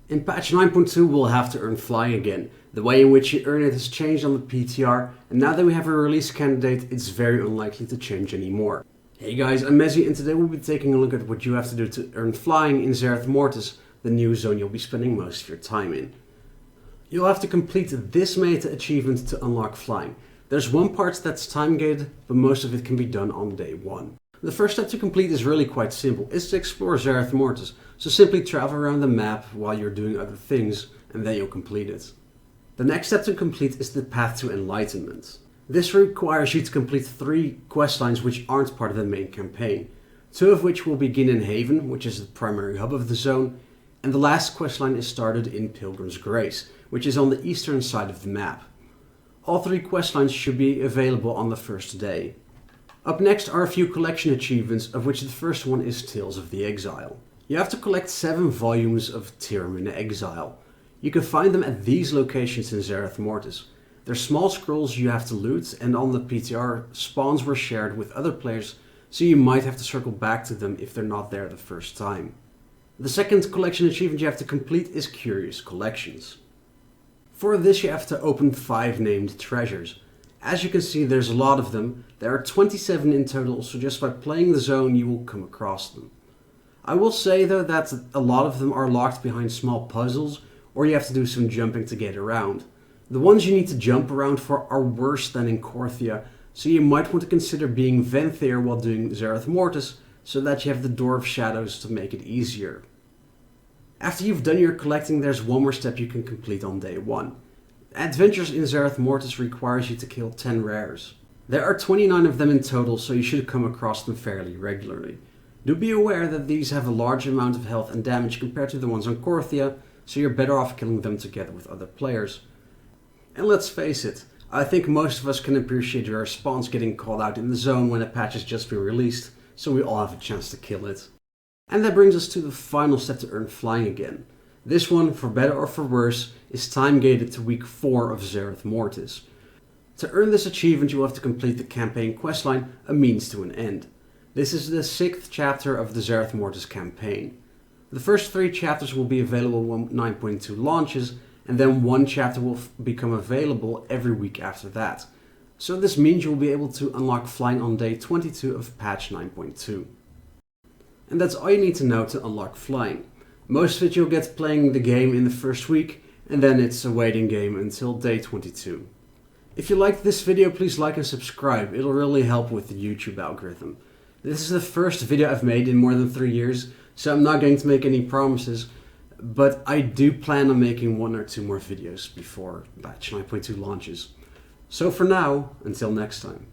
In patch 9.2 we'll have to earn flying again. The way in which you earn it has changed on the PTR, and now that we have a release candidate, it's very unlikely to change anymore. Hey guys, I'm Mezzy, and today we'll be taking a look at what you have to do to earn flying in Zereth Mortis, the new zone you'll be spending most of your time in. You'll have to complete this meta achievement to unlock flying. There's one part that's time-gated, but most of it can be done on day 1. The first step to complete is really quite simple. It's to explore Zereth Mortis, so simply travel around the map while you're doing other things, and then you'll complete it. The next step to complete is the path to Enlightenment. This requires you to complete 3 questlines which aren't part of the main campaign, 2 of which will begin in Haven, which is the primary hub of the zone, and the last questline is started in Pilgrim's Grace, which is on the eastern side of the map. All 3 questlines should be available on the first day. Up next are a few collection achievements, of which the first one is Tales of the Exile. You have to collect 7 volumes of Tyranny in Exile. You can find them at these locations in Zereth Mortis. They're small scrolls you have to loot, and on the PTR, spawns were shared with other players, so you might have to circle back to them if they're not there the first time. The second collection achievement you have to complete is Curious Collections. For this you have to open 5 named treasures. As you can see, there's a lot of them. There are 27 in total, so just by playing the zone you will come across them. I will say though that a lot of them are locked behind small puzzles, or you have to do some jumping to get around. The ones you need to jump around for are worse than in Korthia, so you might want to consider being Venthyr while doing Zereth Mortis, so that you have the Door of Shadows to make it easier. After you've done your collecting, there's one more step you can complete on day 1. Adventures in Zereth Mortis requires you to kill 10 rares. There are 29 of them in total, so you should come across them fairly regularly. Do be aware that these have a large amount of health and damage compared to the ones on Korthia, so you're better off killing them together with other players. And let's face it, I think most of us can appreciate your spawns getting called out in the zone when a patch has just been released, so we all have a chance to kill it. And that brings us to the final step to earn flying again. This one, for better or for worse, is time-gated to week 4 of Zereth Mortis. To earn this achievement you will have to complete the campaign questline, A Means to an End. This is the 6th chapter of the Zereth Mortis campaign. The first 3 chapters will be available when 9.2 launches, and then 1 chapter will become available every week after that. So this means you will be able to unlock flying on day 22 of patch 9.2. And that's all you need to know to unlock flying. Most of it you'll get playing the game in the first week, and then it's a waiting game until day 22. If you liked this video, please like and subscribe. It'll really help with the YouTube algorithm. This is the first video I've made in more than 3 years, so I'm not going to make any promises, but I do plan on making 1 or 2 more videos before patch 9.2 launches. So for now, until next time.